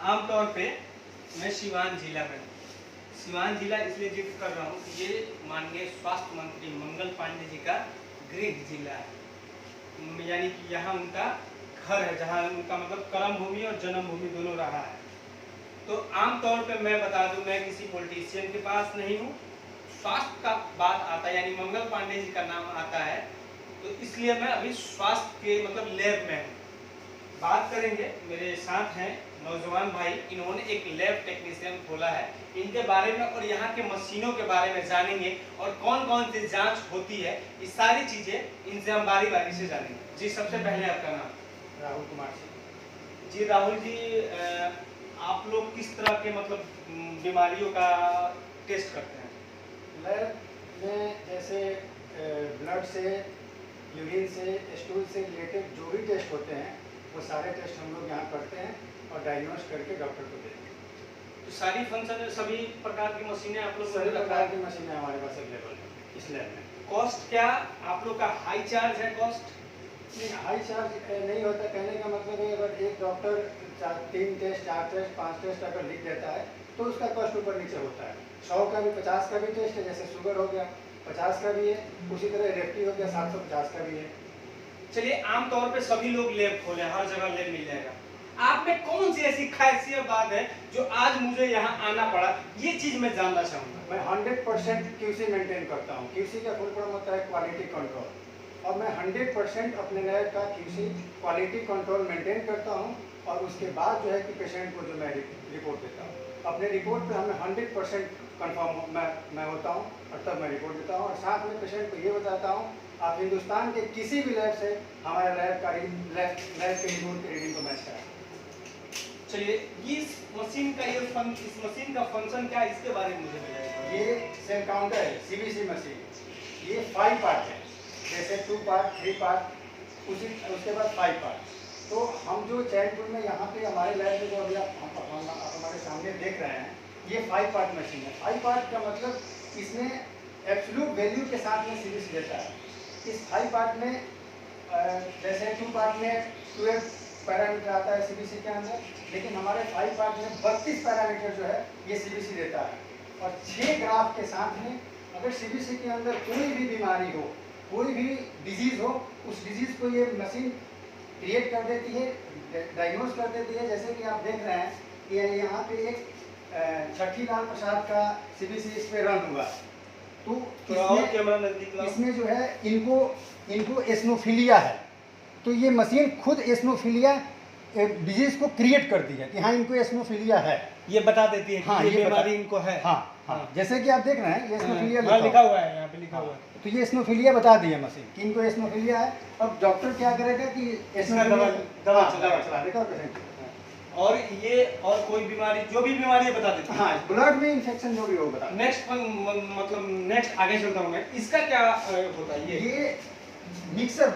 आमतौर पे मैं सिवान जिला में हूँ। सिवान जिला इसलिए जिक्र कर रहा हूँ कि ये माननीय स्वास्थ्य मंत्री मंगल पांडे जी का गृह जिला है, यानी कि यहाँ उनका घर है, जहाँ उनका मतलब कर्म भूमि और जन्म भूमि दोनों रहा है। तो आमतौर पे मैं बता दूं, मैं किसी पॉलिटिशियन के पास नहीं हूँ। स्वास्थ्य का बात आता है, यानी मंगल पांडे जी का नाम आता है, तो इसलिए मैं अभी स्वास्थ्य के मतलब लैब में हूँ। बात करेंगे, मेरे साथ हैं नौजवान भाई, इन्होंने एक लैब टेक्नीशियन खोला है। इनके बारे में और यहाँ के मशीनों के बारे में जानेंगे और कौन कौन सी जांच होती है, ये सारी चीजें इनसे हम बारी बारी से जानेंगे। जी, सबसे पहले आपका नाम? राहुल कुमार सिंह। जी राहुल जी, आप लोग किस तरह के मतलब बीमारियों का टेस्ट करते हैं? लैब में जैसे ब्लड से, यूरिन से, स्टूल से रिलेटेड जो भी टेस्ट होते हैं वो सारे टेस्ट हम लोग यहाँ करते हैं और डायग्नोस करके डॉक्टर को देते हैं। तो सारी फंक्शन, सभी प्रकार की मशीनें आप लोग? सभी प्रकार की मशीनें हमारे पास अवेलेबल है इस लैब में। कॉस्ट क्या आप लोग का हाई चार्ज है? कॉस्ट नहीं, हाई चार्ज नहीं होता। कहने का मतलब है, अगर एक डॉक्टर 3 टेस्ट, 4 टेस्ट, 5 टेस्ट अगर लिख देता है तो उसका कॉस्ट ऊपर नीचे होता है। 100 का भी, 50 का भी टेस्ट है, जैसे शुगर हो गया 50 का भी है, उसी तरह रेफ्टी हो गया 750 का भी है। चलिए, आमतौर पे सभी लोग लैब खोले, हर जगह लैब मिल जाएगा। आप में कौन सी ऐसी खासियत बात है जो आज मुझे यहाँ आना पड़ा, ये चीज मैं जानना चाहूँगा। मैं 100% QC मेंटेन करता हूँ। QC का फुल फॉर्म होता है क्वालिटी कंट्रोल, और मैं 100% अपने लैब का QC क्वालिटी कंट्रोल मेंटेन करता हूँ। और उसके बाद जो है कि पेशेंट को जो मैं रिपोर्ट देता हूँ, अपने रिपोर्ट पे हमें 100% कन्फर्म मैं होता हूँ और तब मैं रिपोर्ट देता हूँ। और साथ में पेशेंट को ये बताता हूँ, आप हिंदुस्तान के किसी भी लैब से हमारे लैब के रिपोर्ट के रीडिंग को मैच कराएं। चलिए, इस मशीन का फंक्शन क्या है, इसके बारे में मुझे बताइए। ये सेल काउंटर है, CBC मशीन। ये 5 पार्ट है, जैसे 2 पार्ट, 3 पार्ट, उसके बाद 5 पार्ट। तो हम जो चैनपुर में यहाँ पे हमारे लैब में जो अभी आप हमारे सामने देख रहे हैं, ये 5 पार्ट मशीन है। 5 पार्ट का मतलब इसमें एब्सोल्यूट वैल्यू के साथ में CBC देता है। इस 5 पार्ट में जैसे 2 पार्ट में 12 पैरामीटर आता है CBC के अंदर, लेकिन हमारे 5 पार्ट में 32 पैरामीटर जो है ये CBC देता है। और 6 ग्राफ के साथ में अगर CBC के अंदर कोई भी बीमारी हो, कोई भी डिजीज हो, उस डिजीज को ये मशीन क्रिएट कर देती है, डायग्नोस कर देती है। जैसे कि आप देख रहे हैं कि यहाँ पे एक छठीलाल प्रसाद का CBC इस पे रन हुआ, तो इसमें जो है इनको एस्नोफिलिया है। तो ये मशीन खुद एस्नोफिलिया डिजीज को क्रिएट करती है कि हाँ, इनको एस्नोफिलिया है, ये बता देती है कि हाँ, ये बीमारी इनको है। हाँ, जैसे कि आप देख रहे हैं ये एस्नोफिलिया लिखा हुआ है, यहाँ पे लिखा हुआ है। तो ये एस्नोफिलिया बता दी है मशीन कि इनको एस्नोफिलिया है। अब डॉक्टर क्या करेगा कि दवा चला देगा पेशेंट। और ये और कोई बीमारी, जो भी बीमारी है बता देती है। हाँ, ब्लड में इन्फेक्शन जो भी हो बता। नेक्स्ट आगे चलता हूँ मैं, इसका क्या होता है? ये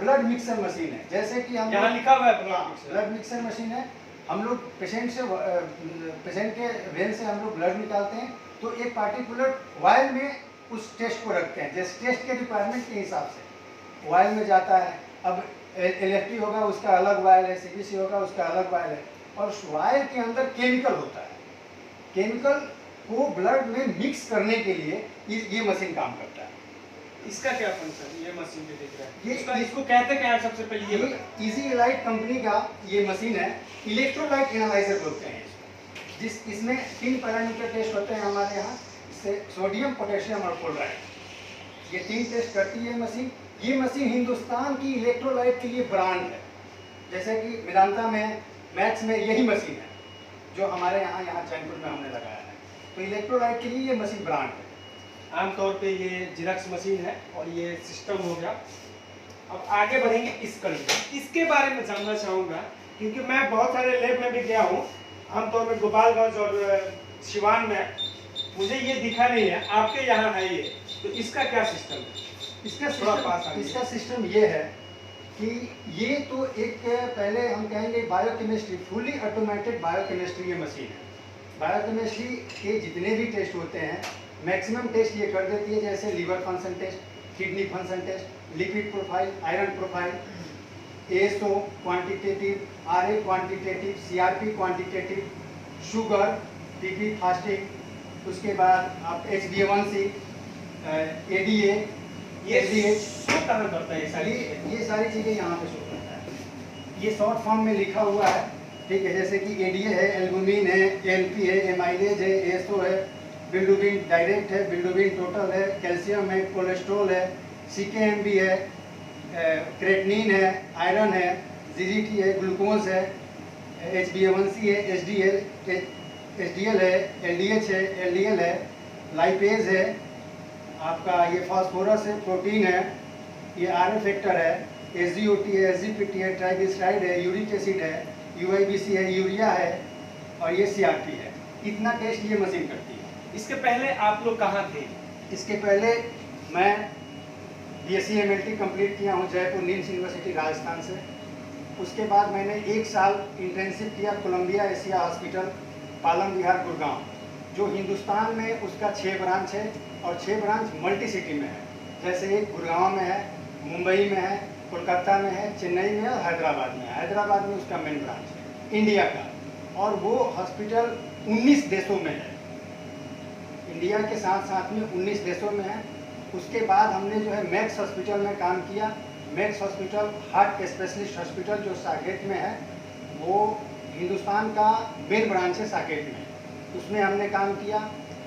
ब्लड मिक्सर मशीन है। जैसे कि हम यहाँ लिखा हुआ है ब्लड मिक्सर मशीन है। हम लोग पेशेंट के वेन से हम लोग ब्लड निकालते हैं, तो एक पार्टिकुलर वायल में उस टेस्ट को रखते हैं, जैसे टेस्ट के रिक्वायरमेंट के हिसाब से वायल में जाता है। अब LFT होगा उसका अलग वायल है, CBC होगा उसका अलग वायल है, और उस वायल के अंदर केमिकल होता है। केमिकल को ब्लड में मिक्स करने के लिए ये मशीन काम करता है। इसका क्या फंक्शन, ये मशीन जो देख रहा है, ये इसको कहते क्या है? सबसे पहले ये इजीलाइट कंपनी का ये मशीन है। इलेक्ट्रोलाइट एनालाइजर बोलते हैं इसको। इसमें 3 पैरामीटर टेस्ट होते हैं हमारे यहाँ, इससे सोडियम, पोटेशियम और क्लोराइड। ये 3 टेस्ट करती है मशीन। ये मशीन हिंदुस्तान की इलेक्ट्रोलाइट के लिए ब्रांड है। जैसे कि वेदांता में, मैक्स में यही मशीन है जो हमारे यहाँ चैनपुर में हमने लगाया है। तो इलेक्ट्रोलाइट के लिए ये मशीन ब्रांड है। आमतौर पे ये जिरक्स मशीन है और ये सिस्टम हो गया। अब आगे बढ़ेंगे इस कड़ी, इसके बारे में जानना चाहूँगा, क्योंकि मैं बहुत सारे लैब में भी गया हूँ, आमतौर पे गोपालगंज और सिवान में, मुझे ये दिखा नहीं है, आपके यहाँ है ये। तो इसका क्या सिस्टम है? इसका सिस्टम ये है कि ये तो एक पहले हम कहेंगे बायोकेमिस्ट्री, फुली ऑटोमेटेड बायोकेमिस्ट्री ये मशीन है। बायोकेमिस्ट्री के जितने भी टेस्ट होते हैं मैक्सिमम टेस्ट ये कर देती है, जैसे liver function test, kidney function test, lipid profile, iron profile, ASO quantitative, RA quantitative, CRP quantitative, sugar, TP fasting, उसके बाद आप HbA1c, ADA, ये LDH, शो कहाँ करता है ये सारी चीजें? ये सारी चीज़ें यहाँ पे शो करता है। ये शॉर्ट फॉर्म में लिखा हुआ है, ठीक है, जैसे कि ADA है, एल्बुमिन है, ALP है, एमाइलेज है, ASO है, बिल्डुबिन डायरेक्ट है, बिल्डुबिन टोटल है, कैल्शियम है, कोलेस्ट्रॉल है, CKMB है, क्रेटनिन है, आयरन है, GGT है, ग्लूकोज है, HbA1c है, HDL है, LDH है, LDL है, लाइपेज है, आपका ये फास्फोरस है, प्रोटीन है, ये RF फैक्टर है, SGOT है, SGPT है, ट्राइग्लिसराइड है, यूरिक एसिड है, UIBC है, यूरिया है, और ये CRP है। इतना टेस्ट ये मशीन करती है। इसके पहले आप लोग कहाँ थे? इसके पहले मैं BSc MLT कंप्लीट किया हूँ जयपुर नीम्स यूनिवर्सिटी राजस्थान से। उसके बाद मैंने 1 साल इंटर्नशिप किया कोलंबिया एशिया हॉस्पिटल, पालम विहार, गुड़गांव, जो हिंदुस्तान में उसका 6 ब्रांच है और 6 ब्रांच मल्टी सिटी में है। जैसे एक गुड़गांव में है, मुंबई में है, कोलकाता में है, चेन्नई में है और हैदराबाद में है। हैदराबाद में उसका मेन ब्रांच है इंडिया का, और वो हॉस्पिटल 19 देशों में है। इंडिया के साथ साथ में 19 देशों में है। उसके बाद हमने जो है मैक्स हॉस्पिटल में काम किया। Max hospital heart specialist hospital जो साकेत में है, वो हिंदुस्तान का मेन ब्रांच है साकेत में, उसमें हमने काम किया।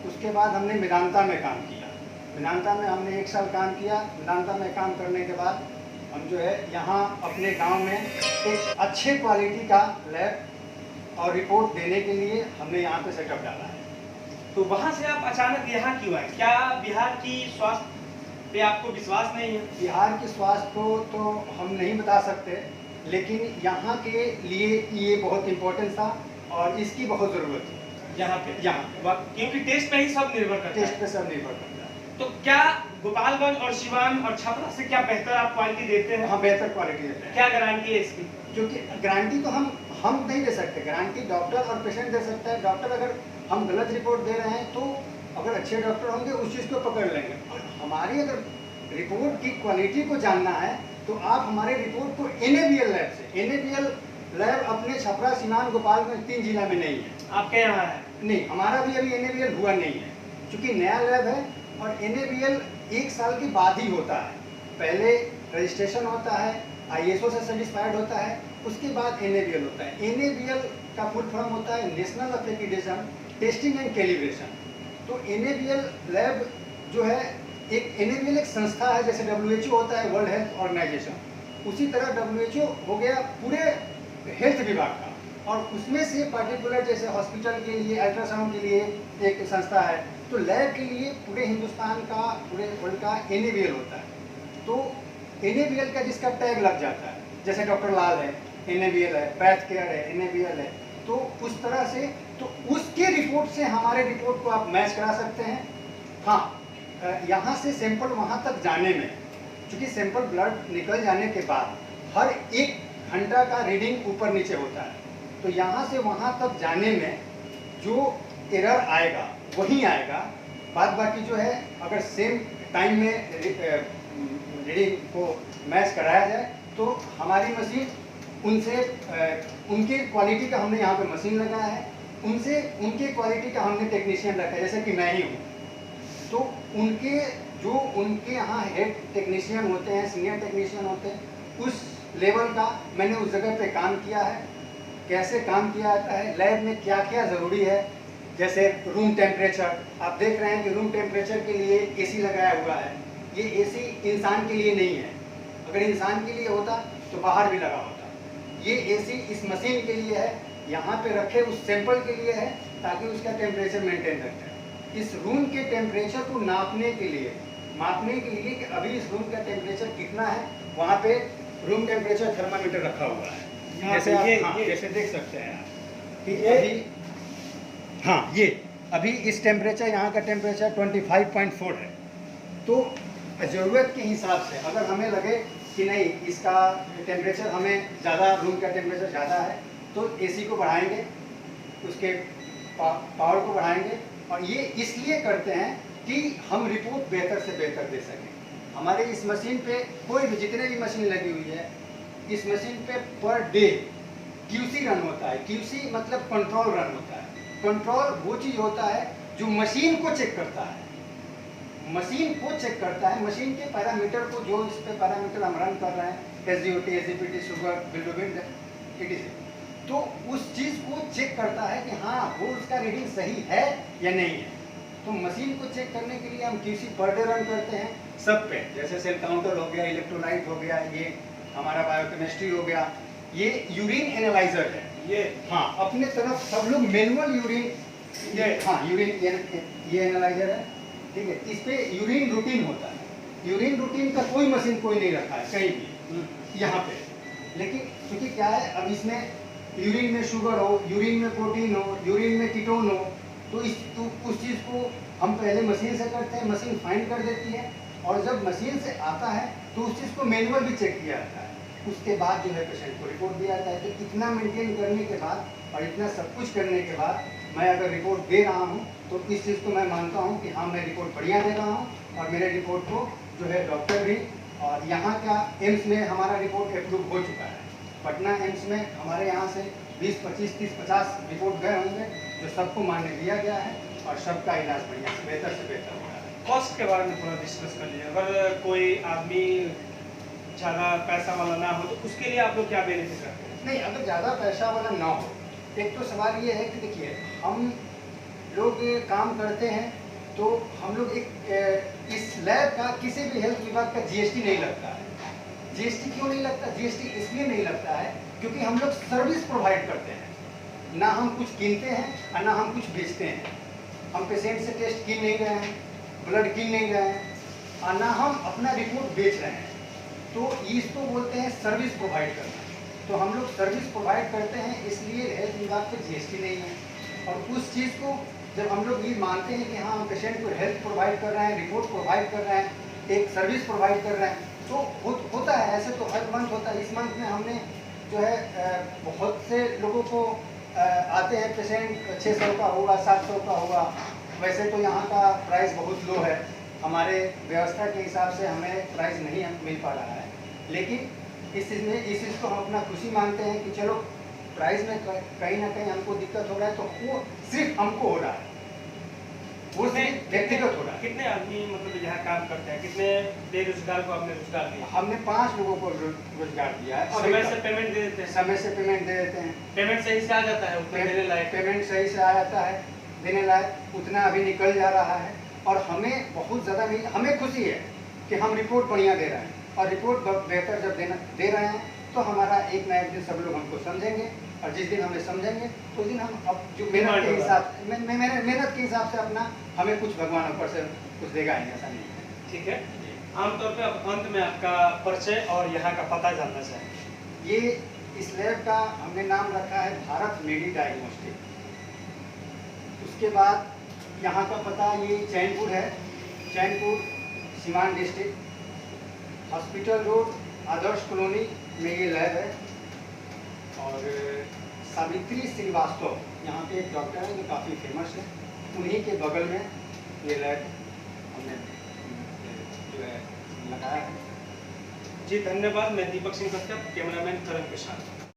उसके बाद हमने मेदांता में काम किया। मेदांता में हमने 1 साल काम किया। मेदांता में काम करने के बाद हम जो है यहाँ अपने गांव में एक अच्छे क्वालिटी का लैब और रिपोर्ट देने के लिए हमने यहाँ पे सेटअप डाला है। तो वहाँ से आप अचानक यहाँ क्यों आए? क्या बिहार की स्वास्थ्य पे आपको विश्वास नहीं है? बिहार के स्वास्थ्य को तो हम नहीं बता सकते, लेकिन यहाँ के लिए ये बहुत इम्पोर्टेंट था और इसकी बहुत ज़रूरत थी यहाँ पे क्योंकि टेस्ट पे ही सब निर्भर करता टेस्ट है। पे सब निर्भर करता है। तो क्या गोपालगंज और सिवान और छपरा से क्या बेहतर आप क्वालिटी देते हैं? हाँ, बेहतर क्वालिटी देते हैं। क्या गारंटी है इसकी? क्योंकि गारंटी तो हम नहीं दे सकते, गारंटी डॉक्टर और पेशेंट दे सकता है। डॉक्टर अगर हम गलत रिपोर्ट दे रहे हैं तो अगर अच्छे डॉक्टर होंगे उस चीज़ को पकड़ लेंगे। और हमारी अगर रिपोर्ट की क्वालिटी को जानना है तो आप हमारे रिपोर्ट को NABL लैब से, NABL लैब अपने छपरा, सिवान, गोपालगंज 3 जिला में नहीं है। आपके यहाँ है? नहीं, हमारा भी अभी NABL हुआ नहीं है, क्योंकि नया लैब है और NABL 1 साल के बाद ही होता है। पहले रजिस्ट्रेशन होता है, ISO से सर्टिफाइड होता है, उसके बाद NABL होता है। NABL का फुल फॉर्म होता है national accreditation testing and calibration. तो NABL लैब जो है, एक NABL एक संस्था है, जैसे WHO होता है वर्ल्ड हेल्थ ऑर्गेनाइजेशन, उसी तरह WHO हो गया पूरे हेल्थ विभाग का, और उसमें से पर्टिकुलर जैसे हॉस्पिटल के लिए, अल्ट्रासाउंड के लिए एक संस्था है, तो लैब के लिए पूरे हिंदुस्तान का, पूरे वर्ल्ड का NABL होता है। तो NABL का जिसका टैग लग जाता है, जैसे डॉक्टर लाल है NABL है, पैथ केयर है NABL है, तो उस तरह से तो उसके रिपोर्ट से हमारे रिपोर्ट को आप मैच करा सकते हैं। हाँ, यहाँ से सैंपल वहाँ तक जाने में, क्योंकि सैंपल ब्लड निकल जाने के बाद हर 1 घंटा का रीडिंग ऊपर नीचे होता है, तो यहाँ से वहाँ तक जाने में जो एरर आएगा वही आएगा। बाद बाकी जो है, अगर सेम टाइम में रीडिंग को मैच कराया जाए तो हमारी मशीन उनसे उनके क्वालिटी का हमने यहाँ पे मशीन लगाया है, उनसे उनके क्वालिटी का हमने टेक्नीशियन रखा है, जैसे कि मैं ही हूँ। तो उनके यहाँ हेड टेक्नीशियन होते हैं, सीनियर टेक्नीशियन होते हैं, उस लेवल का मैंने उस जगह पे काम किया है। कैसे काम किया जाता है, लैब में क्या क्या ज़रूरी है, जैसे रूम टेम्परेचर, आप देख रहे हैं कि रूम टेम्परेचर के लिए AC लगाया हुआ है। ये AC इंसान के लिए नहीं है, अगर इंसान के लिए होता तो बाहर भी लगा होता। ये AC इस मशीन के लिए है, यहाँ पे रखे उस सैंपल के लिए है, ताकि उसका टेम्परेचर मेंटेन रखे। इस रूम के टेम्परेचर को मापने के लिए कि अभी इस रूम का टेम्परेचर कितना है, वहाँ पे रूम टेम्परेचर थर्मामीटर रखा हुआ है। जैसे आप जैसे देख सकते हैं आप कि ये अभी इस टेम्परेचर, यहाँ का टेम्परेचर 25.4 है। तो ज़रूरत के हिसाब से अगर हमें लगे कि नहीं, इसका टेम्परेचर हमें ज़्यादा, रूम का टेम्परेचर ज़्यादा है, तो AC को बढ़ाएंगे, उसके पावर को बढ़ाएंगे। और ये इसलिए करते हैं कि हम रिपोर्ट बेहतर से बेहतर दे सकें। हमारे इस मशीन पे कोई भी, जितने भी मशीन लगी हुई है, इस मशीन पे पर डे QC रन होता है। QC मतलब कंट्रोल रन होता है। कंट्रोल वो चीज होता है जो मशीन को चेक करता है, मशीन को चेक करता है, मशीन के पैरामीटर को, जो इस पे पैरामीटर हम रन कर रहे हैं, SGOT, SGPT, शुगर, बिल्डोबिन, etc, तो उस चीज को चेक करता है कि हाँ वो उसका रीडिंग सही है या नहीं है। तो मशीन को चेक करने के लिए हम QC पर डे रन करते हैं सब पे, जैसे सेल काउंटर हो गया, इलेक्ट्रोलाइट हो गया, ये हमारा बायोकेमिस्ट्री हो गया, ये यूरिन एनालाइजर है, ये हाँ अपने तरफ सब लोग मैनुअल यूरिन, ये हाँ यूरिन ये एनालाइजर है, ठीक है। इस पे यूरिन रूटीन होता है, यूरिन रूटीन का कोई मशीन कोई नहीं रखा है कहीं भी यहाँ पे, लेकिन क्योंकि क्या है अब इसमें यूरिन में शुगर हो, यूरिन में प्रोटीन हो, यूरिन में कीटोन हो, तो उस चीज़ को हम पहले मशीन से करते हैं, मशीन फाइंड कर देती है, और जब मशीन से आता है तो उस चीज़ को मैनुअल भी चेक किया जाता है, उसके बाद जो है पेशेंट को रिपोर्ट दिया जाता है। तो इतना मेंटेन करने के बाद और इतना सब कुछ करने के बाद मैं अगर रिपोर्ट दे रहा हूँ तो इस चीज़ को मैं मानता हूँ कि हाँ मैं रिपोर्ट बढ़िया दे रहा हूँ, और मेरे रिपोर्ट को जो है डॉक्टर भी, और यहाँ का एम्स में हमारा रिपोर्ट अप्रूव हो चुका है, पटना एम्स में हमारे यहाँ से 20, 25, 30, 50 रिपोर्ट गए होंगे, जो सबको मान्य दिया गया है, और सबका इलाज बढ़िया से बेहतर हो रहा है। कॉस्ट के बारे में थोड़ा डिस्कस कर लीजिए। अगर कोई आदमी ज़्यादा पैसा वाला ना हो तो उसके लिए आप लोग क्या बेनिफिट रखते हैं? नहीं, अगर ज़्यादा पैसा वाला ना हो, एक तो सवाल ये है कि देखिए हम लोग काम करते हैं तो हम लोग इस लैब का किसी भी हेल्थ विभाग का GST नहीं लगता है। GST क्यों नहीं लगता? GST इसलिए नहीं लगता है क्योंकि हम लोग सर्विस प्रोवाइड करते हैं, ना हम कुछ कीनते हैं और ना हम कुछ बेचते हैं। हम पेशेंट से टेस्ट कीन नहीं रहे हैं, ब्लड कीन नहीं रहे हैं, और ना हम अपना रिपोर्ट बेच रहे हैं, तो इसको बोलते हैं सर्विस प्रोवाइड करना। तो हम लोग सर्विस प्रोवाइड करते हैं, इसलिए हेल्थ विभाग पे GST नहीं है। और उस चीज़ को जब हम लोग ये मानते हैं कि हाँ हम पेशेंट को हेल्थ प्रोवाइड कर रहे हैं, रिपोर्ट प्रोवाइड कर रहे हैं, एक सर्विस प्रोवाइड कर रहे हैं, तो होता है। ऐसे तो हर मंथ होता है। इस मंथ में हमने जो है बहुत से लोगों को आते हैं पेशेंट, 600 का होगा, 700 का होगा। वैसे तो यहाँ का प्राइस बहुत लो है, हमारे व्यवस्था के हिसाब से हमें प्राइस नहीं मिल पा रहा है, लेकिन इस चीज़ को हम अपना खुशी मानते हैं कि चलो प्राइस में कहीं ना कहीं हमको दिक्कत हो रहा है, तो वो सिर्फ हमको हो रहा है, वो सिर्फ व्यक्तिगत हो रहा है। कितने आदमी मतलब यहाँ काम करते हैं, कितने बेरोजगार को आपने रोजगार दिया? हमने 5 लोगों को रोजगार दिया है। और समय से पेमेंट दे देते हैं? समय से पेमेंट दे देते हैं। पेमेंट सही से आ जाता है उतना देने लायक? पेमेंट सही से आ जाता है, देने लायक उतना अभी निकल जा रहा है। और हमें बहुत ज़्यादा नहीं, हमें खुशी है कि हम रिपोर्ट बढ़िया दे रहे हैं, और रिपोर्ट बेहतर जब दे रहे हैं तो हमारा एक ना एक दिन सब लोग हमको समझेंगे, और जिस दिन हमें समझेंगे उस दिन हम अब जो मेहनत के हिसाब से अपना हमें कुछ भगवान ऊपर से कुछ देगा ही, ऐसा नहीं है। ठीक है, आमतौर पे अब अंत में आपका परिचय और यहाँ का पता जानना चाहेंगे। ये इस लैब का हमने नाम रखा है भारत मेडी डायग्नोस्टिक। उसके बाद यहाँ का पता ये चैनपुर है, Chainpur Siwan district, hospital road, Adarsh colony में ये लैब है। और सावित्री श्रीवास्तव यहाँ पे एक डॉक्टर है जो काफ़ी फेमस है, उन्हीं के बगल में ये लैब हमने जो है लगाया है। जी धन्यवाद। मैं दीपक सिंह कश्यप, कैमरामैन करण के साथ।